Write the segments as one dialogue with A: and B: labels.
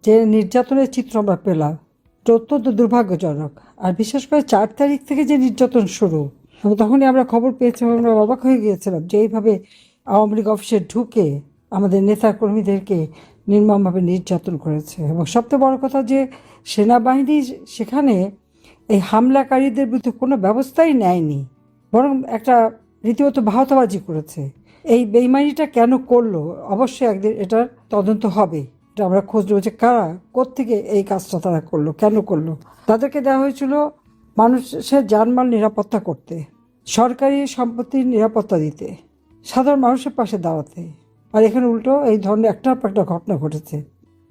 A: যে নির্যাতনের চিত্র আমরা পেলাম এটা অত্যন্ত দুর্ভাগ্যজনক। আর বিশেষ করে 4 তারিখ থেকে যে নির্যাতন শুরু, এবং তখনই আমরা খবর পেয়েছিলাম, আমরা অবাক হয়ে গিয়েছিলাম যে এইভাবে আওয়ামী লীগ অফিসে ঢুকে আমাদের নেতা কর্মীদেরকে নির্মমভাবে নির্যাতন করেছে। এবং সবচেয়ে বড় কথা যে সেনাবাহিনী সেখানে এই হামলাকারীদের বিরুদ্ধে কোনো ব্যবস্থাই নেয়নি, বরং একটা রীতিমতো ভাওতাবাজি করেছে। এই বেইমানিটা কেন করলো অবশ্যই একদিন এটার তদন্ত হবে। এটা আমরা খোঁজ নেব যে কারা কোত্থেকে এই কাজটা তারা করলো, কেন করলো। তাদেরকে দেওয়া হয়েছিল মানুষের জানমাল নিরাপত্তা করতে, সরকারি সম্পত্তির নিরাপত্তা দিতে, সাধারণ মানুষের পাশে দাঁড়াতে। আর এখানে উল্টো এই ধরনের একটার পর একটা ঘটনা ঘটেছে।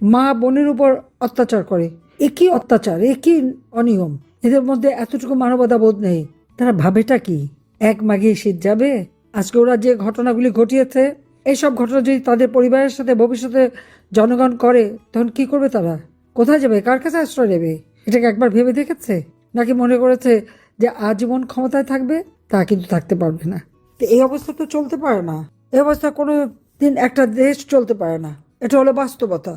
A: মা বোনের উপর অত্যাচার করে, একই অত্যাচার, একই অনিয়ম, এদের মধ্যে এতটুকু মানবতা বোধ নেই। তারা ভাবেটা কি? এক মাঘে শীত যাবে। আজকে ওরা যে ঘটনাগুলি ঘটিয়েছে, এইসব ঘটনা যদি তাদের পরিবারের সাথে ভবিষ্যতে জনগণ করে, তখন কি করবে তারা? কোথায় যাবে? কার কাছে আশ্রয় নেবে? এটাকে একবার ভেবে দেখেছে? নাকি মনে করেছে যে আজীবন ক্ষমতায় থাকবে? তা কিন্তু থাকতে পারবে না। তো এই অবস্থা তো চলতে পারে না। এই অবস্থা কোনো দিন একটা দেশ চলতে পারে না। এটা হলো বাস্তবতা।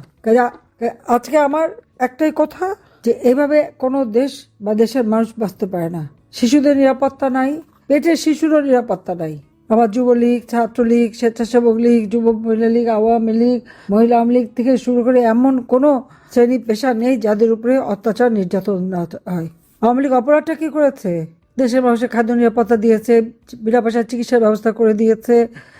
A: আজকে আমার একটাই কথা, যে এইভাবে কোনো দেশ বা দেশের মানুষ বাঁচতে পারে না। শিশুদের নিরাপত্তা নাই, পেটের শিশুরও নিরাপত্তা নাই। আমার যুবলীগ, ছাত্রলীগ, স্বেচ্ছাসেবক লীগ, যুব মহিলা লীগ, আওয়ামী লীগ, মহিলা আওয়ামী লীগ থেকে শুরু করে এমন কোনো শ্রেণী পেশা নেই যাদের উপরে অত্যাচার নির্যাতন না হয়। আওয়ামী লীগ অপরাধটা কি করেছে? দেশের মানুষের খাদ্য নিরাপত্তা দিয়েছে, বিনা পয়সার চিকিৎসার ব্যবস্থা করে দিয়েছে,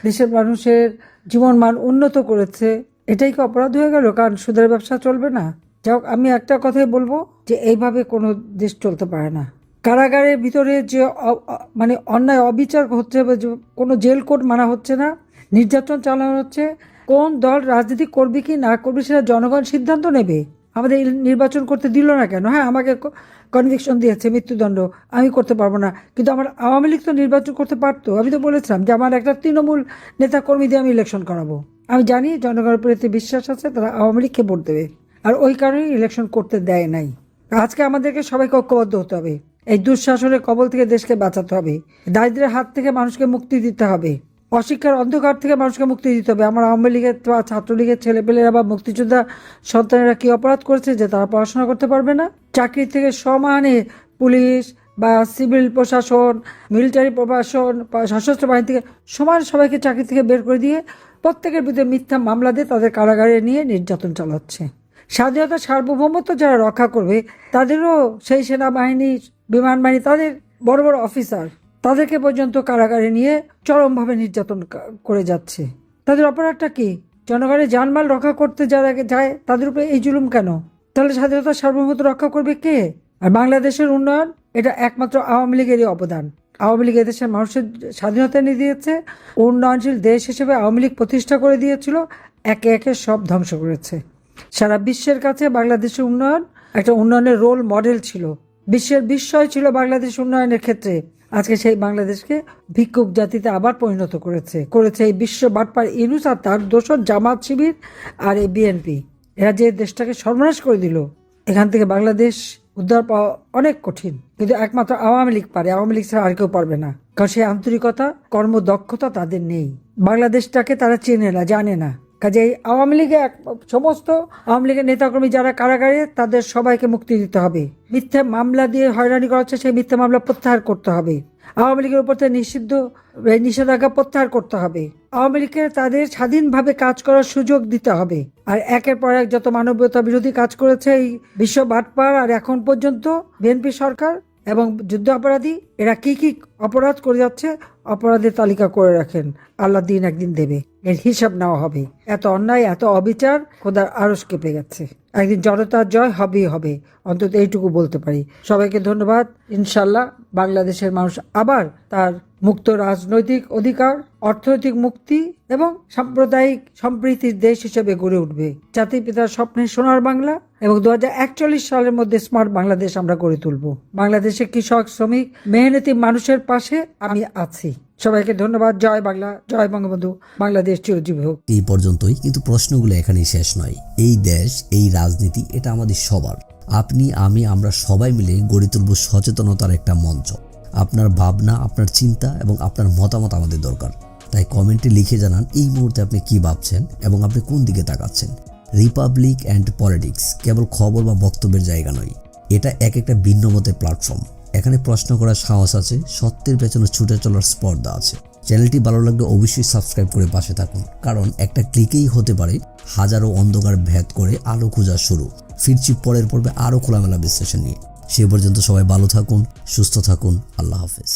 A: দেশের মানুষের জীবন মান উন্নত করেছে। এটাই কি অপরাধ হয়ে গেল? কারণ সুদের ব্যবসা চলবে না? যাই হোক, আমি একটা কথাই বলবো যে এইভাবে কোনো দেশ চলতে পারে না। কারাগারের ভিতরে যে মানে অন্যায় অবিচার হচ্ছে, কোনো জেল কোড মানা হচ্ছে না, নির্যাতন চালানো হচ্ছে, কোন দল রাজনীতি করবে কি না করবে সেটা জনগণ সিদ্ধান্ত নেবে। আমাদের নির্বাচন করতে দিল না কেন? হ্যাঁ, আমাকে কনভিকশন দিয়েছে, মৃত্যুদণ্ড, আমি করতে পারবো না, কিন্তু আমার আওয়ামী লীগ তো নির্বাচন করতে পারতো। আমি তো বলেছিলাম যে আমার একটা তৃণমূল নেতা কর্মী দিয়ে আমি ইলেকশন করাবো। আমি জানি জনগণের প্রতি বিশ্বাস আছে, তারা আওয়ামী লীগকে ভোট দেবে, আর ওই কারণেই ইলেকশন করতে দেয় নাই। আজকে আমাদেরকে সবাইকে ঐক্যবদ্ধ হতে হবে। এই দুঃশাসনের কবল থেকে দেশকে বাঁচাতে হবে, দারিদ্র্যের হাত থেকে মানুষকে মুক্তি দিতে হবে, অশিক্ষার অন্ধকার থেকে মানুষকে মুক্তি দিতে হবে। আমার আওয়ামী লীগের বা ছাত্রলীগের ছেলেপেলেরা বা মুক্তিযোদ্ধা সন্তানেরা কি অপরাধ করেছে যে তারা পড়াশোনা করতে পারবে না? চাকরি থেকে সমানে পুলিশ বা সিভিল প্রশাসন, মিলিটারি প্রশাসন, সশস্ত্র বাহিনী থেকে সমান সবাইকে চাকরি থেকে বের করে দিয়ে প্রত্যেকের বিরুদ্ধে মিথ্যা মামলা দিয়ে তাদের কারাগারে নিয়ে নির্যাতন চালাচ্ছে। স্বাধীনতা সার্বভৌমত্ব যারা রক্ষা করবে তাদেরও সেই সেনাবাহিনী, বিমান বাহিনী, তাদের বড় বড় অফিসার, তাদেরকে পর্যন্ত কারাগারে নিয়ে চরমভাবে নির্যাতন করে যাচ্ছে। তাদের অপরাধটা কি? জনগণের জানমাল রক্ষা করতে যারা যায় তাদের উপরে এই জুলুম কেন? তাহলে স্বাধীনতা সার্বভৌমত্ব রক্ষা করবে কে? আর বাংলাদেশের উন্নয়ন, এটা একমাত্র আওয়ামী লীগেরই অবদান। আওয়ামী লীগ এদেশের মানুষের স্বাধীনতা এনে দিয়েছে, উন্নয়নশীল দেশ হিসেবে আওয়ামী লীগ প্রতিষ্ঠা করে দিয়েছিল, একে একে সব ধ্বংস করেছে। সারা বিশ্বের কাছে বাংলাদেশের উন্নয়ন একটা উন্নয়নের রোল মডেল ছিল, বিশ্বের বিস্ময় ছিল বাংলাদেশ উন্নয়নের ক্ষেত্রে। আজকে সেই বাংলাদেশকে ভিক্ষুক জাতিতে আবার পরিণত করেছে এই বিশ্ব বাটপার ইউনূস আর তার দোসর জামাত শিবির আর এই বিএনপি। এরা যে দেশটাকে সর্বনাশ করে দিল, এখান থেকে বাংলাদেশ উদ্ধার পাওয়া অনেক কঠিন, কিন্তু একমাত্র আওয়ামী লীগ পারে। আওয়ামী লীগ ছাড়া আর কেউ পারবে না, কারণ সেই আন্তরিকতা, কর্মদক্ষতা তাদের নেই। বাংলাদেশটাকে তারা চেনে না, জানে না। কাজে আওয়ামী লীগে সমস্ত আওয়ামী লীগের নেতাকর্মী যারা কারাগারে, তাদের সবাইকে মুক্তি দিতে হবে। মিথ্যা মামলা দিয়ে হয়রানি করা হচ্ছে, সেই মিথ্যা মামলা প্রত্যাহার করতে হবে। আওয়ামী লীগের উপর থেকে নিষেধাজ্ঞা প্রত্যাহার করতে হবে। আওয়ামী লীগকে তাদের স্বাধীনভাবে কাজ করার সুযোগ দিতে হবে। আর একের পর এক যত মানবতা বিরোধী কাজ করেছে এই বিশ্ব বাটপার আর এখন পর্যন্ত বিএনপি সরকার এবং যুদ্ধ অপরাধী, এরা কি কি অপরাধ করে যাচ্ছে, অপরাধের তালিকা করে রাখেন। আল্লাহ দিন একদিন দেবে, এর হিসাব নেওয়া হবে। এত অন্যায়, এত অবিচার খোদার আরশ কেঁপে গেছে। একদিন জনতার জয় হবেই হবে, অন্তত এইটুকু বলতে পারি। সবাইকে ধন্যবাদ। ইনশাল্লাহ বাংলাদেশের মানুষ আবার তার মুক্ত রাজনৈতিক অধিকার, অর্থনৈতিক মুক্তি এবং সাম্প্রদায়িক সম্প্রীতির দেশ হিসেবে গড়ে উঠবে। জাতির পিতার স্বপ্নের সোনার বাংলা এবং 2041 সালের মধ্যে স্মার্ট বাংলাদেশ আমরা গড়ে তুলব। বাংলাদেশের কৃষক, শ্রমিক, মেহনতি মানুষের পাশে আমি আছি। সবাইকে ধন্যবাদ। জয় বাংলা, জয় বঙ্গবন্ধু, বাংলাদেশ চিরজীবী হোক।
B: এই পর্যন্তই, কিন্তু প্রশ্নগুলো এখানেই শেষ নয়। এই দেশ, এই রাজনীতি, এটা আমাদের সবার। আপনি, আমি, আমরা সবাই মিলে গড়ে তুলব সচেতনতার একটা মঞ্চ। আপনার ভাবনা, আপনার চিন্তা এবং আপনার মতামত আমাদের দরকার। তাই কমেন্টে লিখে জানান এই মুহূর্তে আপনি কি ভাবছেন এবং আপনি কোন দিকে তাকাচ্ছেন। রিপাবলিক অ্যান্ড পলিটিক্স কেবল খবর বা বক্তব্যের জায়গা নয়, এটা এক একটা ভিন্ন মতের প্ল্যাটফর্ম। এখানে প্রশ্ন করার সাহস আছে, সত্যের পেছনে ছুটে চলার স্পর্ধা আছে। চ্যানেলটি ভালো লাগলে অবশ্যই সাবস্ক্রাইব করে পাশে থাকুন, কারণ একটা ক্লিকেই হতে পারে হাজারো অন্ধকার ভেদ করে আলো খোঁজা শুরু। ফিরছি পরের পর্বে আরও খোলামেলা বিশ্লেষণ নিয়ে। সে পর্যন্ত সবাই ভালো থাকুন, সুস্থ থাকুন। আল্লাহ হাফেজ।